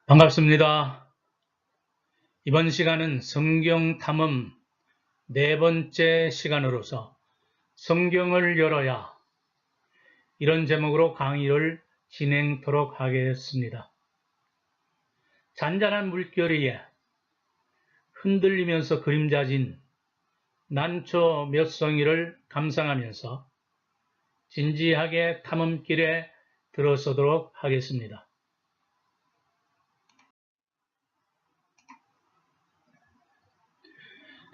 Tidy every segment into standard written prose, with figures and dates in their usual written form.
반갑습니다. 이번 시간은 성경 탐험 네 번째 시간으로서 성경을 열어야 이런 제목으로 강의를 진행토록 하겠습니다. 잔잔한 물결 위에 흔들리면서 그림자진 난초 몇 송이를 감상하면서 진지하게 탐험길에 들어서도록 하겠습니다.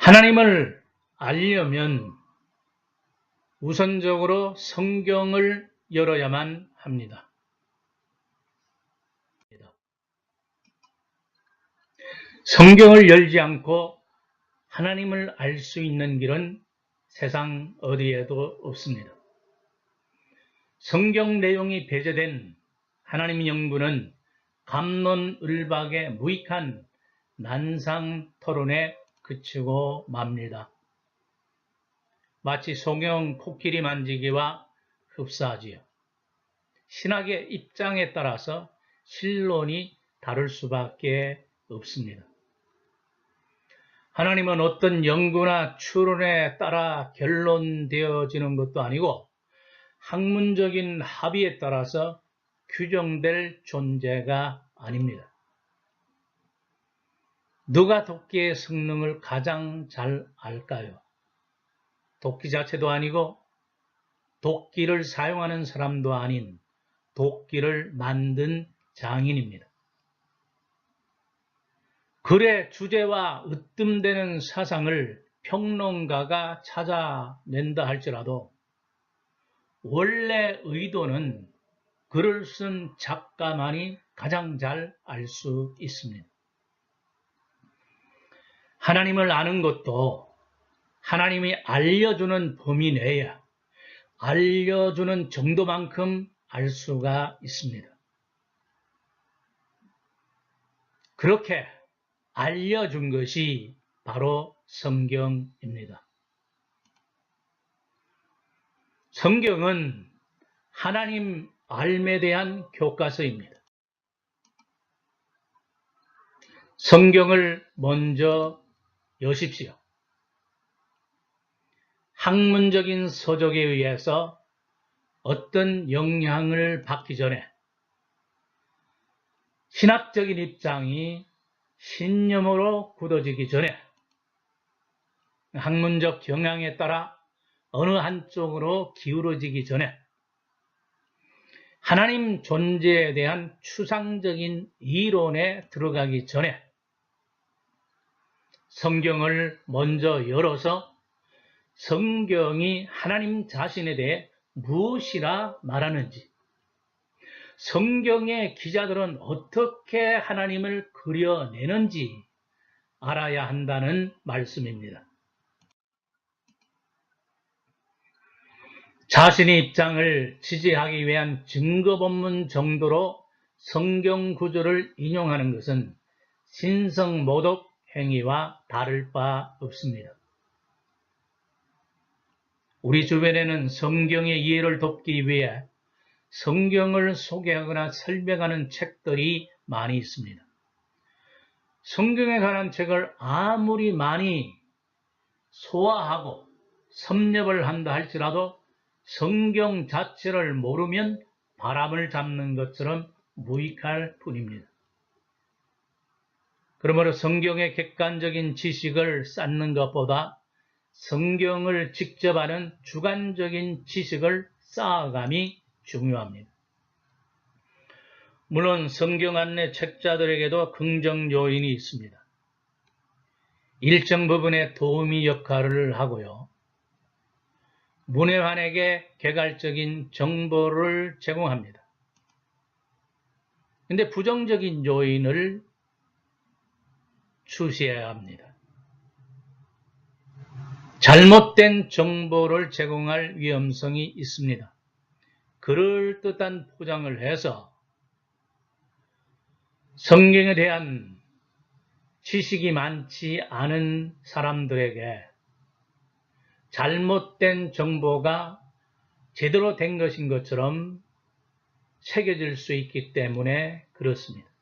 하나님을 알려면 우선적으로 성경을 열어야만 합니다. 성경을 열지 않고 하나님을 알 수 있는 길은 세상 어디에도 없습니다. 성경 내용이 배제된 하나님의 영부는 갑론을박의 무익한 난상 토론에 그치고 맙니다. 마치 송영 코끼리 만지기와 흡사하지요. 신학의 입장에 따라서 신론이 다를 수밖에 없습니다. 하나님은 어떤 연구나 추론에 따라 결론되어지는 것도 아니고 학문적인 합의에 따라서 규정될 존재가 아닙니다. 누가 도끼의 성능을 가장 잘 알까요? 도끼 자체도 아니고 도끼를 사용하는 사람도 아닌 도끼를 만든 장인입니다. 글의 주제와 으뜸되는 사상을 평론가가 찾아낸다 할지라도 원래 의도는 글을 쓴 작가만이 가장 잘 알 수 있습니다. 하나님을 아는 것도 하나님이 알려주는 범위 내에 알려주는 정도만큼 알 수가 있습니다. 그렇게 알려준 것이 바로 성경입니다. 성경은 하나님 알에 대한 교과서입니다. 성경을 먼저 여십시오. 학문적인 서적에 의해서 어떤 영향을 받기 전에 신학적인 입장이 신념으로 굳어지기 전에 학문적 경향에 따라 어느 한쪽으로 기울어지기 전에 하나님 존재에 대한 추상적인 이론에 들어가기 전에 성경을 먼저 열어서 성경이 하나님 자신에 대해 무엇이라 말하는지, 성경의 기자들은 어떻게 하나님을 그려내는지 알아야 한다는 말씀입니다. 자신의 입장을 지지하기 위한 증거본문 정도로 성경 구조를 인용하는 것은 신성모독 행위와 다를 바 없습니다. 우리 주변에는 성경의 이해를 돕기 위해 성경을 소개하거나 설명하는 책들이 많이 있습니다. 성경에 관한 책을 아무리 많이 소화하고 섭렵을 한다 할지라도 성경 자체를 모르면 바람을 잡는 것처럼 무익할 뿐입니다. 그러므로 성경의 객관적인 지식을 쌓는 것보다 성경을 직접 아는 주관적인 지식을 쌓아감이 중요합니다. 물론 성경 안내 책자들에게도 긍정 요인이 있습니다. 일정 부분의 도우미 역할을 하고요. 문외한에게 개괄적인 정보를 제공합니다. 그런데 부정적인 요인을 주시해야 합니다. 잘못된 정보를 제공할 위험성이 있습니다. 그럴듯한 포장을 해서 성경에 대한 지식이 많지 않은 사람들에게 잘못된 정보가 제대로 된 것인 것처럼 새겨질 수 있기 때문에 그렇습니다.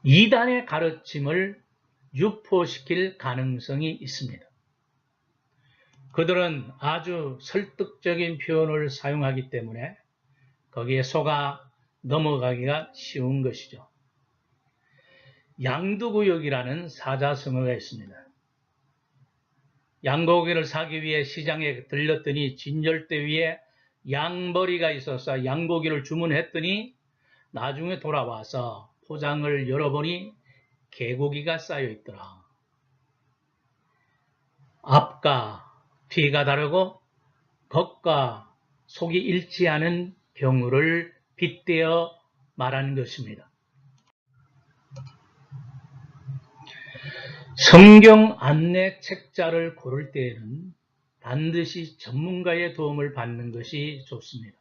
이단의 가르침을 유포시킬 가능성이 있습니다. 그들은 아주 설득적인 표현을 사용하기 때문에 거기에 속아 넘어가기가 쉬운 것이죠. 양두구역이라는 사자성어가 있습니다. 양고기를 사기 위해 시장에 들렸더니 진열대 위에 양머리가 있어서 양고기를 주문했더니 나중에 돌아와서 포장을 열어보니 개고기가 쌓여 있더라. 앞과 뒤가 다르고 겉과 속이 일치하는 경우를 빗대어 말하는 것입니다. 성경 안내 책자를 고를 때에는 반드시 전문가의 도움을 받는 것이 좋습니다.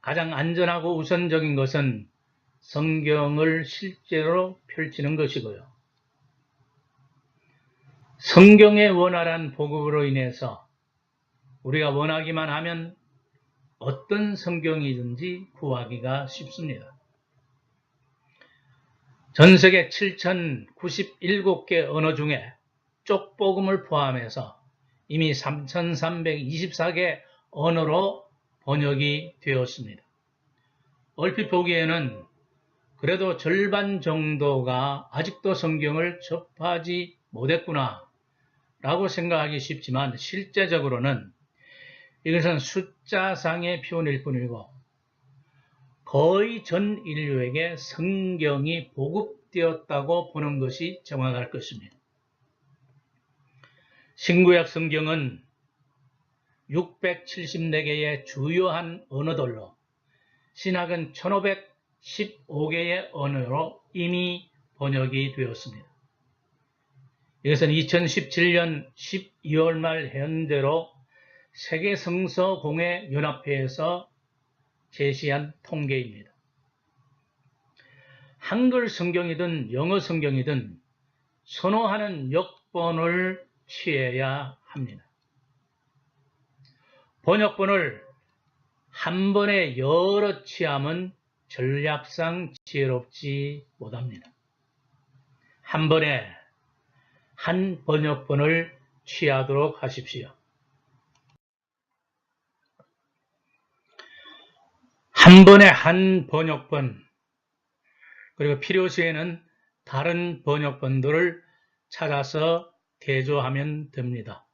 가장 안전하고 우선적인 것은 성경을 실제로 펼치는 것이고요. 성경의 원활한 보급으로 인해서 우리가 원하기만 하면 어떤 성경이든지 구하기가 쉽습니다. 전 세계 7,097개 언어 중에 쪽복음을 포함해서 이미 3,324개 언어로 번역이 되었습니다. 얼핏 보기에는 그래도 절반 정도가 아직도 성경을 접하지 못했구나 라고 생각하기 쉽지만 실제적으로는 이것은 숫자상의 표현일 뿐이고 거의 전 인류에게 성경이 보급되었다고 보는 것이 정확할 것입니다. 신구약 성경은 674개의 주요한 언어들로 신학은 1515개의 언어로 이미 번역이 되었습니다. 이것은 2017년 12월 말 현재로 세계성서공회연합회에서 제시한 통계입니다. 한글 성경이든 영어 성경이든 선호하는 역본을 취해야 합니다. 번역본을 한 번에 여러 취하면 전략상 지혜롭지 못합니다. 한 번에 한 번역본을 취하도록 하십시오. 한 번에 한 번역본, 그리고 필요시에는 다른 번역본들을 찾아서 대조하면 됩니다.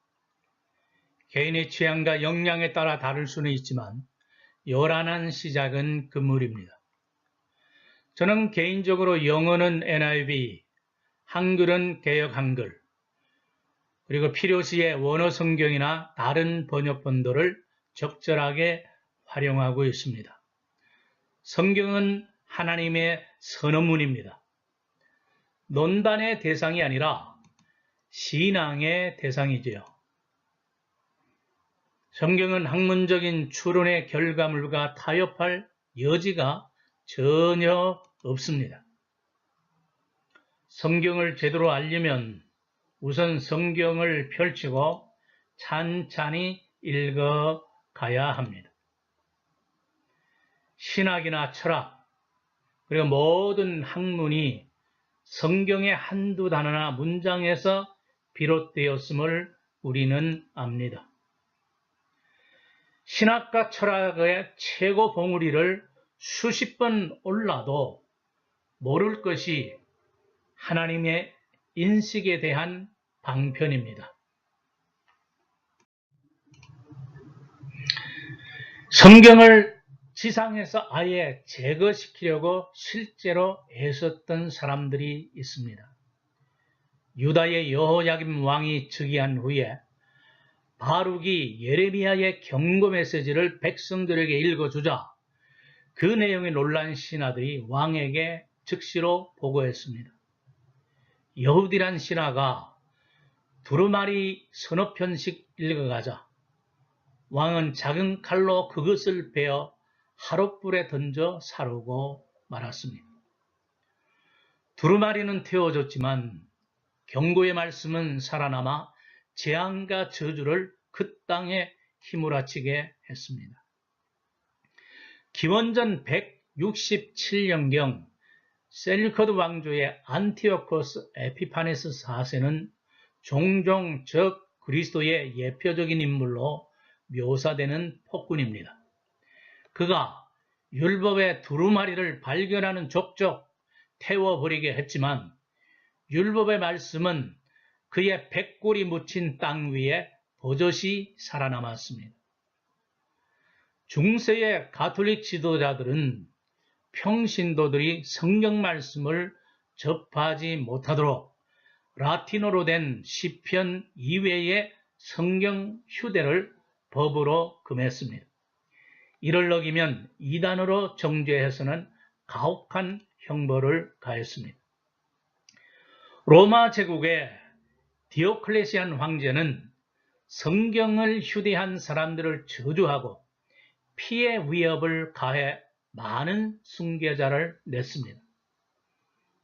개인의 취향과 역량에 따라 다를 수는 있지만 요란한 시작은 금물입니다. 저는 개인적으로 영어는 NIV, 한글은 개역 한글, 그리고 필요시에 원어 성경이나 다른 번역본들을 적절하게 활용하고 있습니다. 성경은 하나님의 선언문입니다. 논단의 대상이 아니라 신앙의 대상이지요. 성경은 학문적인 추론의 결과물과 타협할 여지가 전혀 없습니다. 성경을 제대로 알려면 우선 성경을 펼치고 찬찬히 읽어가야 합니다. 신학이나 철학, 그리고 모든 학문이 성경의 한두 단어나 문장에서 비롯되었음을 우리는 압니다. 신학과 철학의 최고 봉우리를 수십 번 올라도 모를 것이 하나님의 인식에 대한 방편입니다. 성경을 지상에서 아예 제거시키려고 실제로 애썼던 사람들이 있습니다. 유다의 여호야김 왕이 즉위한 후에 바룩이 예레미야의 경고 메시지를 백성들에게 읽어주자 그 내용에 놀란 신하들이 왕에게 즉시로 보고했습니다. 여후디란 신하가 두루마리 서너 편씩 읽어가자 왕은 작은 칼로 그것을 베어 하룻불에 던져 사르고 말았습니다. 두루마리는 태워졌지만 경고의 말씀은 살아남아 재앙과 저주를 그 땅에 휘몰아치게 했습니다. 기원전 167년경 셀류커드 왕조의 안티오코스 에피파네스 4세는 종종 적 그리스도의 예표적인 인물로 묘사되는 폭군입니다. 그가 율법의 두루마리를 발견하는 족족 태워버리게 했지만 율법의 말씀은 그의 백골이 묻힌 땅 위에 버젓이 살아남았습니다. 중세의 가톨릭 지도자들은 평신도들이 성경 말씀을 접하지 못하도록 라틴어로 된 시편 이외의 성경 휴대를 법으로 금했습니다. 이를 어기면 이단으로 정죄해서는 가혹한 형벌을 가했습니다. 로마 제국의 디오클레시안 황제는 성경을 휴대한 사람들을 저주하고 피해 위협을 가해 많은 순교자를 냈습니다.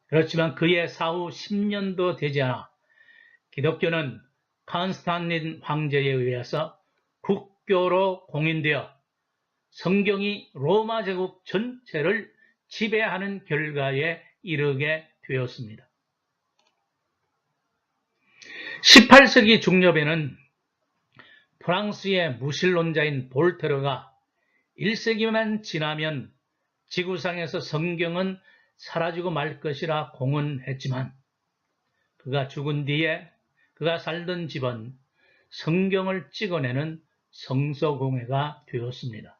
그렇지만 그의 사후 10년도 되지 않아 기독교는 콘스탄틴 황제에 의해서 국교로 공인되어 성경이 로마 제국 전체를 지배하는 결과에 이르게 되었습니다. 18세기 중엽에는 프랑스의 무신론자인 볼테르가 1세기만 지나면 지구상에서 성경은 사라지고 말 것이라 공언했지만 그가 죽은 뒤에 그가 살던 집은 성경을 찍어내는 성서공회가 되었습니다.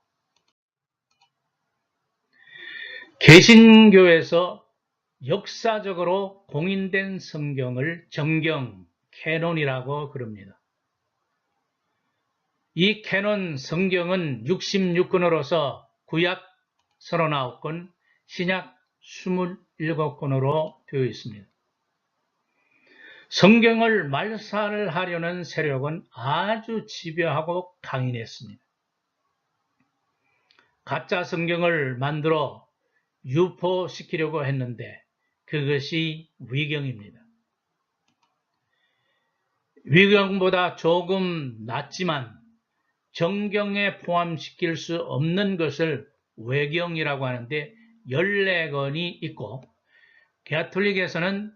개신교에서 역사적으로 공인된 성경을 정경, 캐논이라고 그럽니다. 이 캐논 성경은 66권으로서 구약 39권, 신약 27권으로 되어 있습니다. 성경을 말살하려는 세력은 아주 집요하고 강인했습니다. 가짜 성경을 만들어 유포시키려고 했는데 그것이 위경입니다. 위경보다 조금 낫지만 정경에 포함시킬 수 없는 것을 외경이라고 하는데 14권이 있고 가톨릭에서는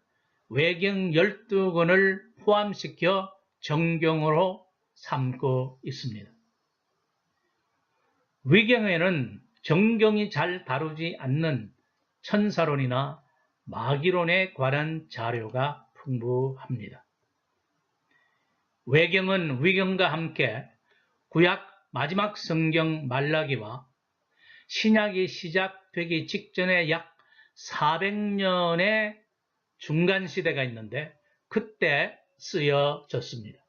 외경 12권을 포함시켜 정경으로 삼고 있습니다. 위경에는 정경이 잘 다루지 않는 천사론이나 마귀론에 관한 자료가 풍부합니다. 외경은 위경과 함께 구약 마지막 성경 말라기와 신약이 시작되기 직전에 약 400년의 중간 시대가 있는데 그때 쓰여졌습니다.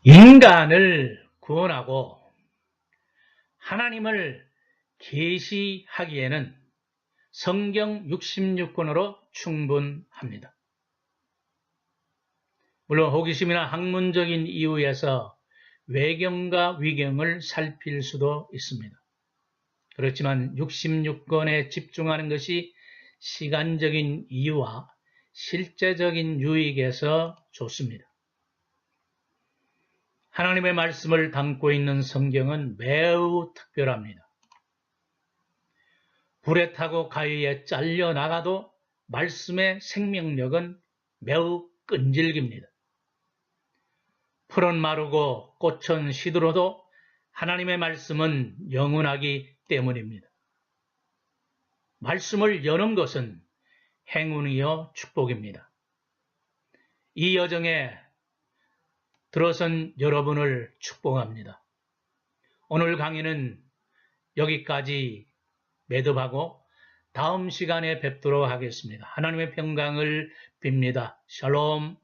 인간을 구원하고 하나님을 계시하기에는 성경 66권으로 충분합니다. 물론 호기심이나 학문적인 이유에서 외경과 위경을 살필 수도 있습니다. 그렇지만 66권에 집중하는 것이 시간적인 이유와 실제적인 유익에서 좋습니다. 하나님의 말씀을 담고 있는 성경은 매우 특별합니다. 불에 타고 가위에 잘려 나가도 말씀의 생명력은 매우 끈질깁니다. 풀은 마르고 꽃은 시들어도 하나님의 말씀은 영원하기 때문입니다. 말씀을 여는 것은 행운이요 축복입니다. 이 여정에 들어선 여러분을 축복합니다. 오늘 강의는 여기까지 매듭하고 다음 시간에 뵙도록 하겠습니다. 하나님의 평강을 빕니다. 샬롬.